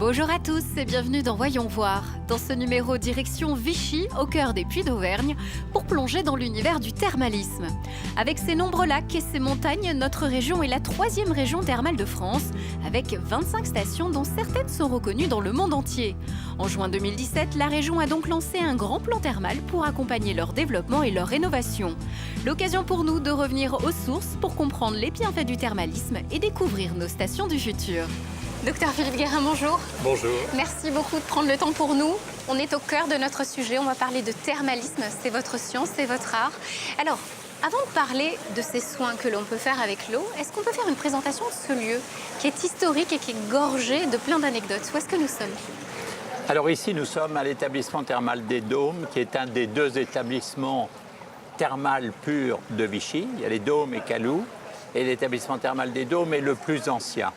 Bonjour à tous et bienvenue dans Voyons voir. Dans ce numéro, direction Vichy, au cœur des Puys d'Auvergne, pour plonger dans l'univers du thermalisme. Avec ses nombreux lacs et ses montagnes, notre région est la 3e région thermale de France, avec 25 stations dont certaines sont reconnues dans le monde entier. En juin 2017, la région a donc lancé un grand plan thermal pour accompagner leur développement et leur rénovation. L'occasion pour nous de revenir aux sources pour comprendre les bienfaits du thermalisme et découvrir nos stations du futur. Docteur Philippe Guérin, bonjour. Bonjour. Merci beaucoup de prendre le temps pour nous. On est au cœur de notre sujet, on va parler de thermalisme, c'est votre science, c'est votre art. Alors, avant de parler de ces soins que l'on peut faire avec l'eau, est-ce qu'on peut faire une présentation de ce lieu qui est historique et qui est gorgé de plein d'anecdotes? Où est-ce que nous sommes? Alors ici, nous sommes à l'établissement thermal des Dômes, qui est un des 2 établissements thermales purs de Vichy. Il y a les Dômes et Calou, et l'établissement thermal des Dômes est le plus ancien.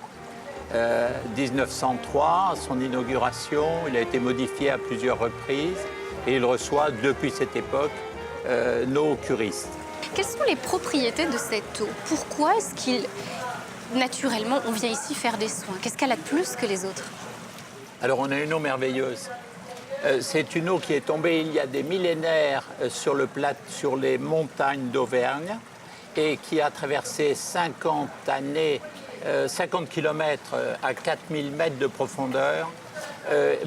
1903, son inauguration, il a été modifié à plusieurs reprises et il reçoit depuis cette époque nos curistes. Quelles sont les propriétés de cette eau? Pourquoi est-ce qu'il, naturellement, on vient ici faire des soins? Qu'est-ce qu'elle a de plus que les autres? Alors on a une eau merveilleuse. C'est une eau qui est tombée il y a des millénaires sur les montagnes d'Auvergne et qui a traversé 50 km à 4000 mètres de profondeur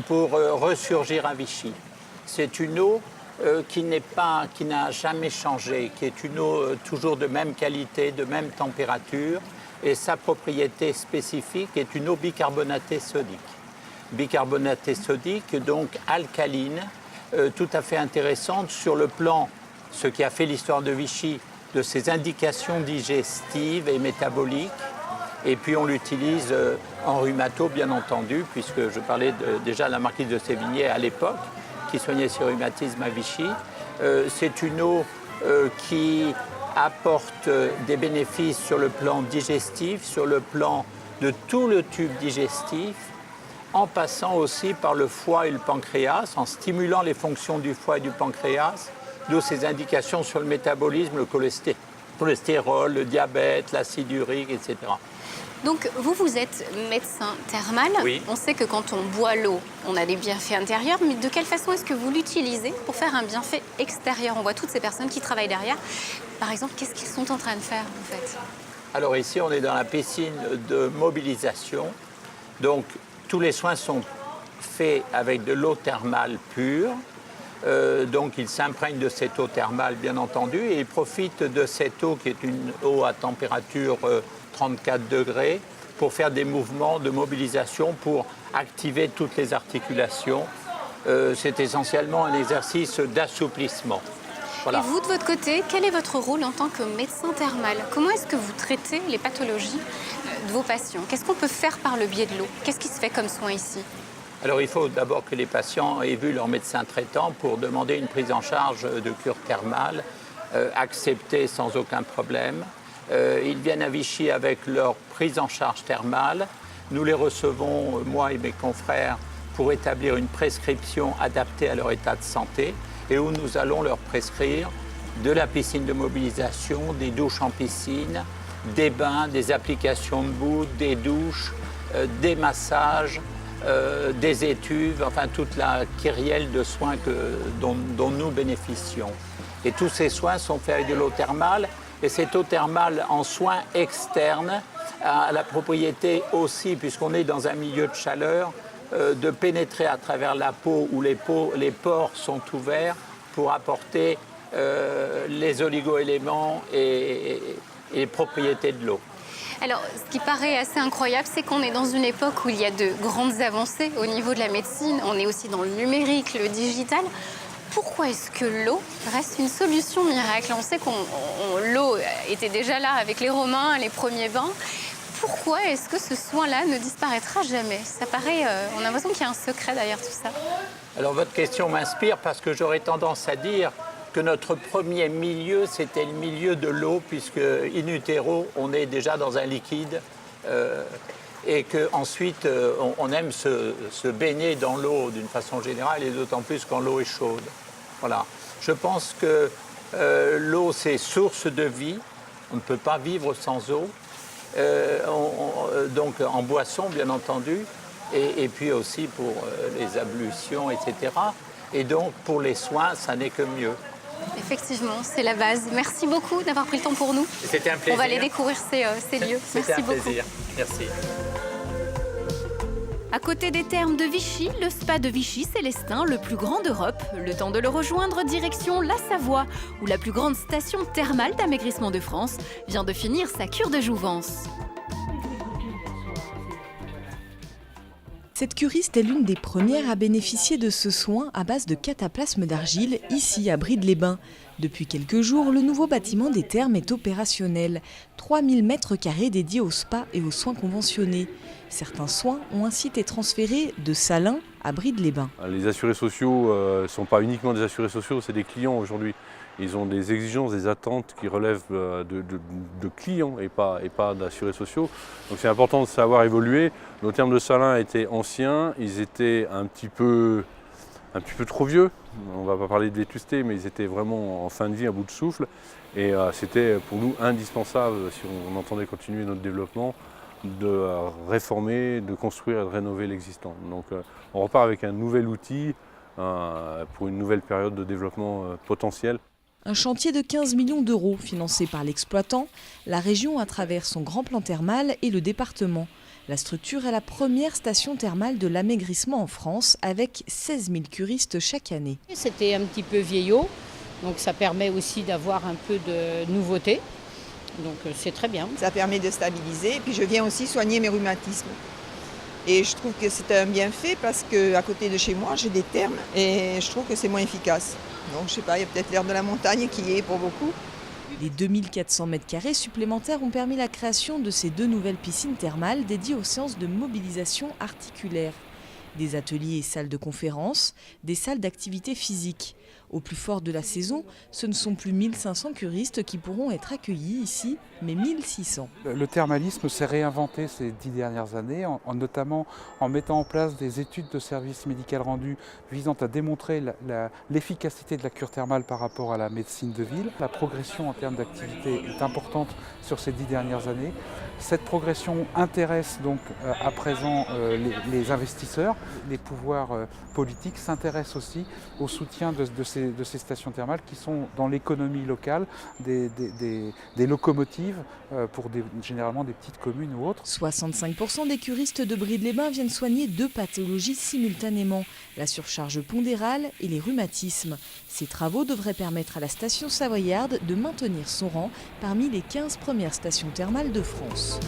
pour ressurgir à Vichy. C'est une eau qui n'a jamais changé, qui est une eau toujours de même qualité, de même température, et sa propriété spécifique est une eau bicarbonatée sodique. Bicarbonatée sodique, donc alcaline, tout à fait intéressante sur le plan, ce qui a fait l'histoire de Vichy, de ses indications digestives et métaboliques. Et puis on l'utilise en rhumato, bien entendu, puisque je parlais déjà de la marquise de Sévigné à l'époque, qui soignait ses rhumatismes à Vichy. C'est une eau qui apporte des bénéfices sur le plan digestif, sur le plan de tout le tube digestif, en passant aussi par le foie et le pancréas, en stimulant les fonctions du foie et du pancréas, d'où ces indications sur le métabolisme, le cholestérol, le diabète, l'acide urique, etc. Donc, vous êtes médecin thermal. Oui. On sait que quand on boit l'eau, on a des bienfaits intérieurs, mais de quelle façon est-ce que vous l'utilisez pour faire un bienfait extérieur? On voit toutes ces personnes qui travaillent derrière. Par exemple, qu'est-ce qu'ils sont en train de faire, en fait? Alors ici, on est dans la piscine de mobilisation. Donc, tous les soins sont faits avec de l'eau thermale pure. Donc, ils s'imprègnent de cette eau thermale, bien entendu, et ils profitent de cette eau qui est une eau à température 34 degrés pour faire des mouvements de mobilisation, pour activer toutes les articulations. C'est essentiellement un exercice d'assouplissement. Voilà. Et vous, de votre côté, quel est votre rôle en tant que médecin thermal? Comment est-ce que vous traitez les pathologies de vos patients? Qu'est-ce qu'on peut faire par le biais de l'eau? Qu'est-ce qui se fait comme soin ici? Alors, il faut d'abord que les patients aient vu leur médecin traitant pour demander une prise en charge de cure thermale, acceptée sans aucun problème. Ils viennent à Vichy avec leur prise en charge thermale. Nous les recevons, moi et mes confrères, pour établir une prescription adaptée à leur état de santé et où nous allons leur prescrire de la piscine de mobilisation, des douches en piscine, des bains, des applications de boue, des douches, des massages, des étuves, enfin toute la kyrielle de soins dont nous bénéficions. Et tous ces soins sont faits avec de l'eau thermale. Et cette eau thermale en soins externes a la propriété aussi, puisqu'on est dans un milieu de chaleur, de pénétrer à travers la peau où les pores sont ouverts pour apporter les oligo-éléments et les propriétés de l'eau. Alors, ce qui paraît assez incroyable, c'est qu'on est dans une époque où il y a de grandes avancées au niveau de la médecine. On est aussi dans le numérique, le digital. Pourquoi est-ce que l'eau reste une solution miracle? On sait que l'eau était déjà là avec les Romains, les premiers bains. Pourquoi est-ce que ce soin-là ne disparaîtra jamais? Ça paraît, on a l'impression qu'il y a un secret derrière tout ça. Alors votre question m'inspire parce que j'aurais tendance à dire que notre premier milieu, c'était le milieu de l'eau, puisque in utero, on est déjà dans un liquide. Et qu'ensuite, on aime se baigner dans l'eau d'une façon générale, et d'autant plus quand l'eau est chaude. Voilà. Je pense que l'eau, c'est source de vie. On ne peut pas vivre sans eau. Donc en boisson, bien entendu. et puis aussi pour les ablutions, etc. Et donc, pour les soins, ça n'est que mieux. Effectivement, c'est la base. Merci beaucoup d'avoir pris le temps pour nous. C'était un plaisir. On va aller découvrir ces lieux. C'était Merci un beaucoup. plaisir. Merci. À côté des thermes de Vichy, le spa de Vichy-Célestin, le plus grand d'Europe. Le temps de le rejoindre, direction la Savoie, où la plus grande station thermale d'amaigrissement de France vient de finir sa cure de jouvence. Cette curiste est l'une des premières à bénéficier de ce soin à base de cataplasme d'argile, ici à Brides-les-Bains. Depuis quelques jours, le nouveau bâtiment des thermes est opérationnel. 3000 m² dédiés au spa et aux soins conventionnés. Certains soins ont ainsi été transférés de Salins à Brides-les-Bains. Les assurés sociaux ne sont pas uniquement des assurés sociaux, c'est des clients aujourd'hui. Ils ont des exigences, des attentes qui relèvent de clients et pas d'assurés sociaux. Donc c'est important de savoir évoluer. Nos thermes de Salins étaient anciens, ils étaient un petit peu trop vieux. On ne va pas parler de vétusté, mais ils étaient vraiment en fin de vie, à bout de souffle. Et c'était pour nous indispensable, si on entendait continuer notre développement, de réformer, de construire et de rénover l'existant. Donc on repart avec un nouvel outil pour une nouvelle période de développement potentiel. Un chantier de 15 millions d'euros financé par l'exploitant, la région à travers son grand plan thermal et le département. La structure est la première station thermale de l'amaigrissement en France avec 16 000 curistes chaque année. C'était un petit peu vieillot, donc ça permet aussi d'avoir un peu de nouveauté. Donc c'est très bien. Ça permet de stabiliser et puis je viens aussi soigner mes rhumatismes. Et je trouve que c'est un bienfait parce qu'à côté de chez moi, j'ai des thermes et je trouve que c'est moins efficace. Donc je sais pas, il y a peut-être l'air de la montagne qui y est pour beaucoup. Les 2400 m² supplémentaires ont permis la création de ces 2 nouvelles piscines thermales dédiées aux séances de mobilisation articulaire. Des ateliers et salles de conférence, des salles d'activité physique. Au plus fort de la saison, ce ne sont plus 1500 curistes qui pourront être accueillis ici, mais 1600. Le thermalisme s'est réinventé ces 10 dernières années, notamment en mettant en place des études de service médical rendu visant à démontrer l'efficacité de la cure thermale par rapport à la médecine de ville. La progression en termes d'activité est importante sur ces 10 dernières années. Cette progression intéresse donc à présent les investisseurs. Les pouvoirs politiques s'intéressent aussi au soutien de ces stations thermales qui sont dans l'économie locale des locomotives pour généralement des petites communes ou autres. 65% des curistes de Brides-les-Bains viennent soigner 2 pathologies simultanément, la surcharge pondérale et les rhumatismes. Ces travaux devraient permettre à la station savoyarde de maintenir son rang parmi les 15 premières stations thermales de France.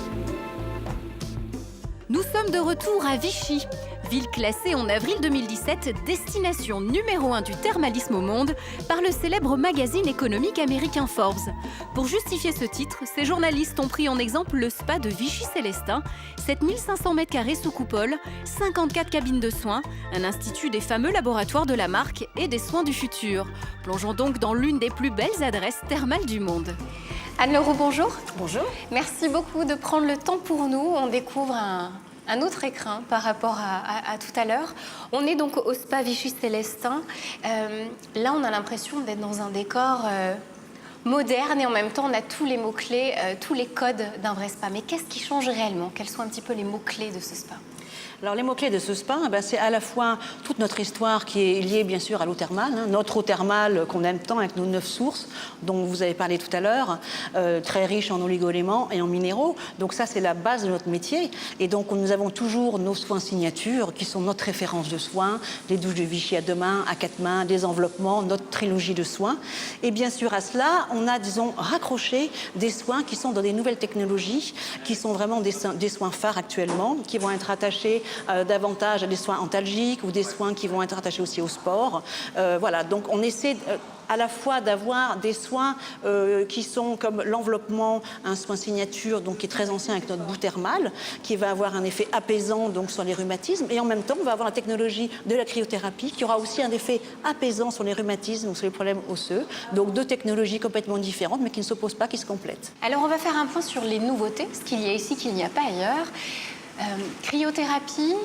Nous sommes de retour à Vichy, ville classée en avril 2017 destination numéro 1 du thermalisme au monde par le célèbre magazine économique américain Forbes. Pour justifier ce titre, ces journalistes ont pris en exemple le spa de Vichy-Célestin, 7500 m² sous coupole, 54 cabines de soins, un institut des fameux laboratoires de la marque et des soins du futur. Plongeons donc dans l'une des plus belles adresses thermales du monde. Anne Leroux, bonjour. Bonjour. Merci beaucoup de prendre le temps pour nous. On découvre un autre écrin par rapport à tout à l'heure. On est donc au spa Vichy-Célestin. Là, on a l'impression d'être dans un décor moderne et en même temps, on a tous les mots-clés, tous les codes d'un vrai spa. Mais qu'est-ce qui change réellement? Quels sont un petit peu les mots-clés de ce spa? Alors les mots-clés de ce spa, c'est à la fois toute notre histoire qui est liée bien sûr à l'eau thermale, notre eau thermale qu'on aime tant avec nos 9 sources dont vous avez parlé tout à l'heure, très riche en oligo-éléments et en minéraux. Donc ça c'est la base de notre métier et donc nous avons toujours nos soins signatures qui sont notre référence de soins, les douches de Vichy à 2 mains, à 4 mains, des enveloppements, notre trilogie de soins. Et bien sûr à cela on a disons raccroché des soins qui sont dans des nouvelles technologies, qui sont vraiment des soins phares actuellement, qui vont être attachés davantage à des soins antalgiques ou des soins qui vont être attachés aussi au sport. Voilà, donc on essaie à la fois d'avoir des soins qui sont comme l'enveloppement, un soin signature donc qui est très ancien avec notre boue thermale, qui va avoir un effet apaisant donc sur les rhumatismes, et en même temps on va avoir la technologie de la cryothérapie qui aura aussi un effet apaisant sur les rhumatismes ou sur les problèmes osseux. Donc 2 technologies complètement différentes mais qui ne s'opposent pas, qui se complètent. Alors on va faire un point sur les nouveautés, ce qu'il y a ici qu'il n'y a pas ailleurs. Cryothérapie,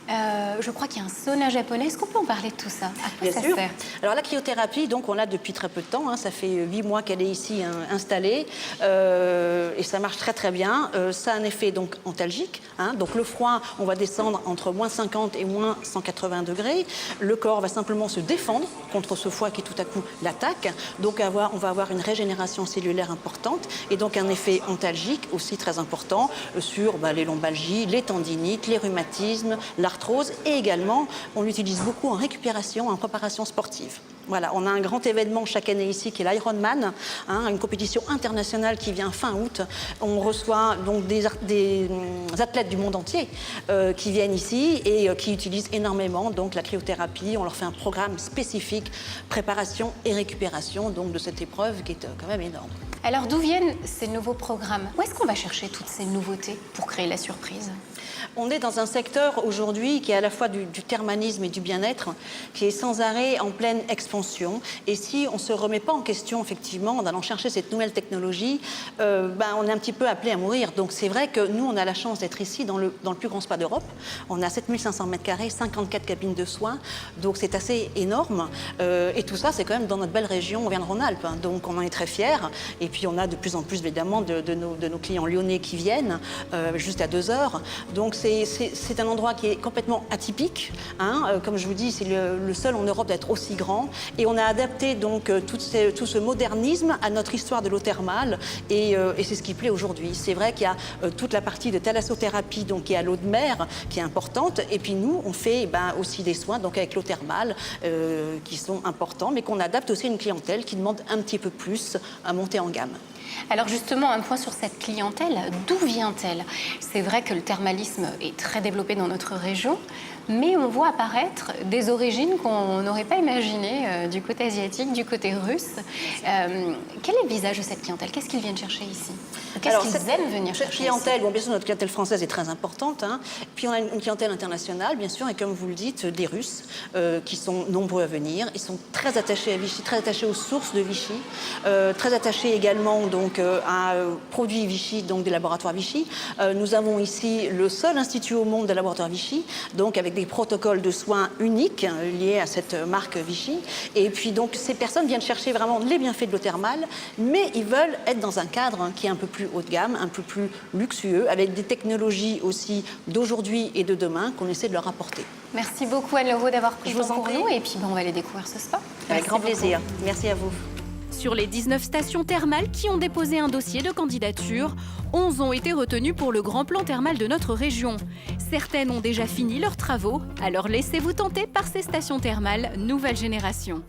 Je crois qu'il y a un sauna japonais. Est-ce qu'on peut en parler de tout ça? À quoi Bien ça sûr. sert? Alors la cryothérapie, donc on l'a depuis très peu de temps, ça fait 8 mois qu'elle est ici installée et ça marche très très bien. Ça a un effet donc antalgique, donc le froid, on va descendre entre moins 50 et moins 180 degrés. Le corps va simplement se défendre contre ce froid qui tout à coup l'attaque. Donc on va avoir une régénération cellulaire importante et donc un effet antalgique aussi très important sur les lombalgies, les tendinites, les rhumatismes, l'arthrose et également on l'utilise beaucoup en récupération, en préparation sportive. Voilà, on a un grand événement chaque année ici qui est l'Ironman, une compétition internationale qui vient fin août. On reçoit donc des athlètes du monde entier qui viennent ici et qui utilisent énormément donc la cryothérapie. On leur fait un programme spécifique, préparation et récupération donc de cette épreuve qui est quand même énorme. Alors d'où viennent ces nouveaux programmes? Où est-ce qu'on va chercher toutes ces nouveautés pour créer la surprise? On est dans un secteur aujourd'hui qui est à la fois du thermalisme et du bien-être, qui est sans arrêt en pleine expansion. Et si on ne se remet pas en question, effectivement, en allant chercher cette nouvelle technologie, on est un petit peu appelé à mourir. Donc c'est vrai que nous, on a la chance d'être ici dans le plus grand spa d'Europe. On a 7500 m², 54 cabines de soins, donc c'est assez énorme. Et tout ça, c'est quand même dans notre belle région Auvergne-Rhône-Alpes. Donc on en est très fiers. Et puis on a de plus en plus, évidemment, de nos clients lyonnais qui viennent, juste à 2 heures. Donc c'est un endroit qui est complètement atypique. Comme je vous dis, c'est le seul en Europe d'être aussi grand. Et on a adapté donc tout ce modernisme à notre histoire de l'eau thermale. Et c'est ce qui plaît aujourd'hui. C'est vrai qu'il y a toute la partie de thalassothérapie, donc qui est à l'eau de mer, qui est importante. Et puis nous, on fait aussi des soins donc avec l'eau thermale qui sont importants, mais qu'on adapte aussi à une clientèle qui demande un petit peu plus à monter en gamme. Alors justement, un point sur cette clientèle, d'où vient-elle? C'est vrai que le thermalisme est très développé dans notre région, mais on voit apparaître des origines qu'on n'aurait pas imaginées du côté asiatique, du côté russe. Quel est le visage de cette clientèle? Qu'est-ce qu'ils viennent chercher ici? Qu'est-ce qu'ils aiment venir chercher? Cette clientèle, bien sûr, notre clientèle française est très importante. Puis on a une clientèle internationale, bien sûr, et comme vous le dites, des Russes qui sont nombreux à venir. Ils sont très attachés à Vichy, très attachés aux sources de Vichy, très attachés également donc à produits Vichy, donc des laboratoires Vichy. Nous avons ici le seul institut au monde des laboratoires Vichy, donc avec des protocoles de soins uniques liés à cette marque Vichy. Et puis donc ces personnes viennent chercher vraiment les bienfaits de l'eau thermale, mais ils veulent être dans un cadre qui est un peu plus haut de gamme, un peu plus luxueux, avec des technologies aussi d'aujourd'hui et de demain qu'on essaie de leur apporter. Merci beaucoup Anne Leroux d'avoir pris le temps pour nous et puis on va aller découvrir ce spa. Avec grand plaisir. Merci à vous. Sur les 19 stations thermales qui ont déposé un dossier de candidature, 11 ont été retenues pour le grand plan thermal de notre région. Certaines ont déjà fini leurs travaux, alors laissez-vous tenter par ces stations thermales nouvelle génération.